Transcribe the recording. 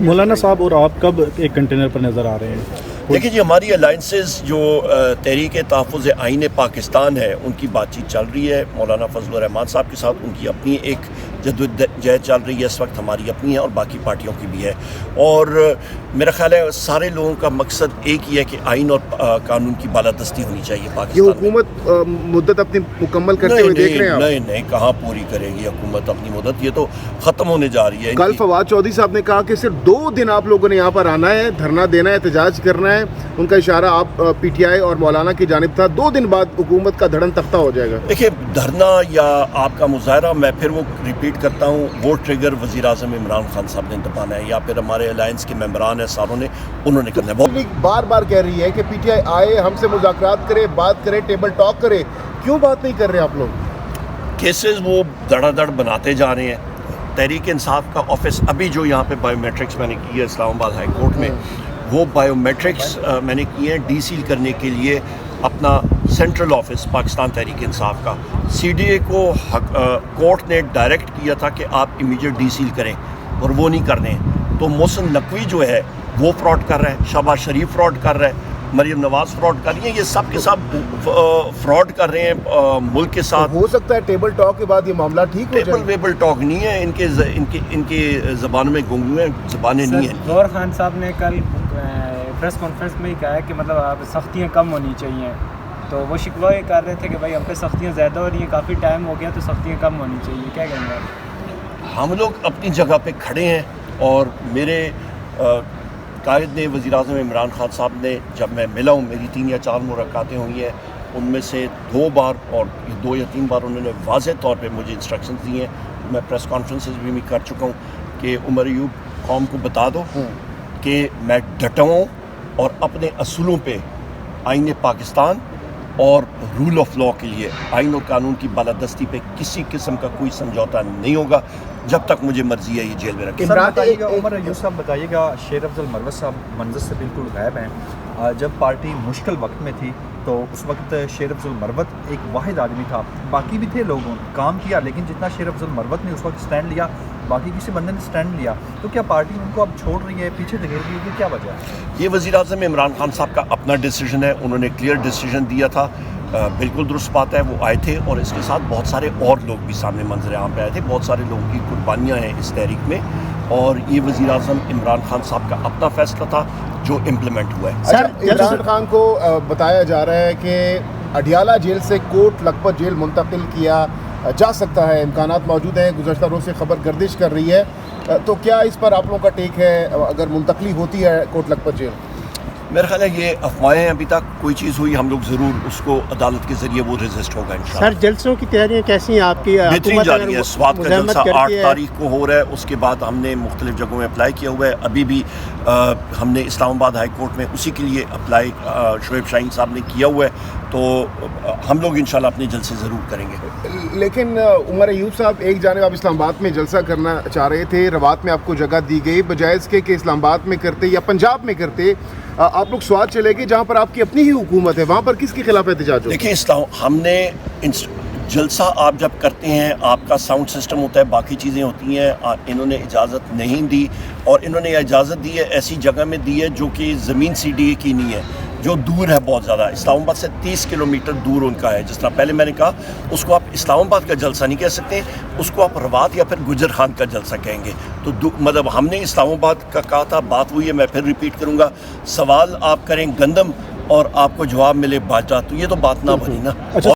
مولانا صاحب اور آپ کب ایک کنٹینر پر نظر آ رہے ہیں؟ دیکھیے جی، ہماری الائنسز جو تحریک تحفظ آئین پاکستان ہے ان کی بات چیت چل رہی ہے مولانا فضل الرحمان صاحب کے ساتھ. ان کی اپنی ایک جدوجہد چل رہی ہے اس وقت، ہماری اپنی ہے اور باقی پارٹیوں کی بھی ہے. اور میرا خیال ہے سارے لوگوں کا مقصد ایک ہی ہے کہ آئین اور قانون کی بالادستی ہونی چاہیے پاکستان میں. یہ حکومت مدت اپنی مکمل کرتے ہوئے دیکھ رہے ہیں آپ؟ نہیں، کہاں پوری کرے گی حکومت اپنی مدت، یہ تو ختم ہونے جا رہی ہے. کل فواد چودھری صاحب نے کہا کہ صرف 2 دن آپ لوگوں نے یہاں پر آنا ہے، دھرنا دینا ہے، احتجاج کرنا ہے. ان کا اشارہ آپ پی ٹی آئی اور مولانا کی جانب تھا. 2 دن بعد حکومت کا دھڑن تختہ ہو جائے گا. دیکھیے، دھرنا یا آپ کا مظاہرہ، میں پھر وہ ریپیٹ کرتا ہوں، وہ ٹریگر وزیر اعظم عمران خان صاحب نے دبانا ہے یا پھر ہمارے الائنس کے ممبران ہیں ساروں نے، انہوں نے کرنا ہے. بار بار کہہ رہی ہے کہ پی ٹی آئی آئے، ہم سے مذاکرات کرے، بات کرے، ٹیبل ٹاک کرے. کیوں بات نہیں کر رہے آپ لوگ؟ کیسز وہ دڑا دڑ بناتے جا رہے ہیں. تحریک انصاف کا آفس ابھی جو یہاں پہ بائیو میٹرکس میں نے کی ہے اسلام آباد ہائی کورٹ میں، وہ بائیو میٹرکس میں نے کیے ہیں ڈی سیل کرنے کے لیے اپنا سینٹرل آفس پاکستان تحریک انصاف کا. سی ڈی اے کو کورٹ نے ڈائریکٹ کیا تھا کہ آپ امیجیٹ ڈی سیل کریں اور وہ نہیں کر رہے ہیں. تو محسن نقوی جو ہے وہ فراڈ کر رہا ہے، شہباز شریف فراڈ کر رہا ہے، مریم نواز فراڈ کر رہی ہیں. یہ سب کے سب فراڈ کر رہے ہیں ملک کے ساتھ. ہو سکتا ہے ٹیبل ٹاک کے بعد یہ معاملہ ٹھیک ہو جائے. ٹیبل ٹاک نہیں ہے، ان کے زبانوں میں گنگویں زبانیں نہیں ہیں. غور خان صاحب نے کل پریس کانفرنس میں ہی کہا ہے کہ مطلب آپ سختیاں کم ہونی چاہیے. تو وہ شکوہ یہ کر رہے تھے کہ بھائی ہم پہ سختیاں زیادہ ہو رہی ہیں، کافی ٹائم ہو گیا، تو سختیاں کم ہونی چاہیے. کیا کہیں گے آپ؟ ہم لوگ اپنی جگہ پہ کھڑے ہیں اور میرے قائد نے، وزیر اعظم عمران خان صاحب نے، جب میں ملا ہوں، میری 3 یا 4 ملاقاتیں ہوئی ہیں، ان میں سے 2 بار اور 2 یا 3 بار انہوں نے واضح طور پہ مجھے انسٹرکشنز دی ہیں. میں پریس کانفرنسز بھی کر چکا ہوں کہ عمر ایوب قوم کو بتا دو کہ میں ڈٹا ہوں اور اپنے اصولوں پہ، آئین پاکستان اور رول آف لاء کے لیے، آئین اور قانون کی بالادستی پہ کسی قسم کا کوئی سمجھوتا نہیں ہوگا جب تک مجھے مرضی ہے یہ جیل میں رکھے. سر بتائیے گا، عمر ایوب صاحب بتائیے گا، شیر افضل مروت صاحب منظر سے بالکل غائب ہیں. جب پارٹی مشکل وقت میں تھی تو اس وقت شیر افضل مروت ایک واحد آدمی تھا، باقی بھی تھے، لوگوں نے کام کیا، لیکن جتنا شیر افضل مروت نے اس وقت سٹینڈ لیا، باقی کسی بندے نے سٹینڈ لیا. تو کیا پارٹی ان کو اب چھوڑ رہی ہے، پیچھے دھکیل رہی ہے، کیا وجہ ہے؟ یہ وزیر اعظم عمران خان صاحب کا اپنا ڈیسیجن ہے. انہوں نے کلیئر ڈیسیجن دیا تھا، بالکل درست بات ہے. وہ آئے تھے اور اس کے ساتھ بہت سارے اور لوگ بھی سامنے منظر عام پہ آئے تھے. بہت سارے لوگوں کی قربانیاں ہیں اس تحریک میں، اور یہ وزیر اعظم عمران خان صاحب کا اپنا فیصلہ تھا جو امپلیمنٹ ہوا ہے. عمران خان کو بتایا جا رہا ہے کہ اڈیالہ جیل سے کوٹ لکھپت جیل منتقل کیا جا سکتا ہے، امکانات موجود ہیں. گزشتہ روز سے خبر گردش کر رہی ہے، تو کیا اس پر آپ لوگوں کا ٹیک ہے اگر منتقلی ہوتی ہے کوٹ لکھپت جیل؟ میرا خیال ہے یہ افواہیں ہیں، ابھی تک کوئی چیز ہوئی ہم لوگ ضرور اس کو عدالت کے ذریعے وہ ریزسٹ ہوگا انشاءاللہ. سر جلسوں کی تیاریاں کیسی ہیں آپ کی؟ بہترین جا رہی ہے. سوات کا جلسہ 8 تاریخ کو ہو رہا ہے، اس کے بعد ہم نے مختلف جگہوں میں اپلائی کیا ہوا ہے. ابھی بھی ہم نے اسلام آباد ہائی کورٹ میں اسی کے لیے اپلائی شعیب شاہین صاحب نے کیا ہوا ہے. تو ہم لوگ انشاءاللہ اپنے جلسے ضرور کریں گے. لیکن عمر ایوب صاحب، ایک جانب آپ اسلام آباد میں جلسہ کرنا چاہ رہے تھے، روات میں آپ کو جگہ دی گئی، بجائے اس کے کہ اسلام آباد میں کرتے یا پنجاب میں کرتے، آپ لوگ سوات چلے گئے جہاں پر آپ کی اپنی ہی حکومت ہے. وہاں پر کس کے خلاف احتجاج ہو؟ دیکھیں، ہم نے جلسہ آپ جب کرتے ہیں، آپ کا ساؤنڈ سسٹم ہوتا ہے، باقی چیزیں ہوتی ہیں. انہوں نے اجازت نہیں دی، اور انہوں نے اجازت دی ہے ایسی جگہ میں دی ہے جو کہ زمین سی ڈی اے کی نہیں ہے، جو دور ہے بہت زیادہ. اسلام آباد سے 30 کلومیٹر دور ان کا ہے. جس طرح پہلے میں نے کہا، اس کو آپ اسلام آباد کا جلسہ نہیں کہہ سکتے، اس کو آپ روات یا پھر گجر خان کا جلسہ کہیں گے. تو مطلب ہم نے اسلام آباد کا کہا تھا، بات ہوئی ہے. میں پھر ریپیٹ کروں گا، سوال آپ کریں گندم اور آپ کو جواب ملے باجرہ، تو یہ تو بات نہ بنی نا.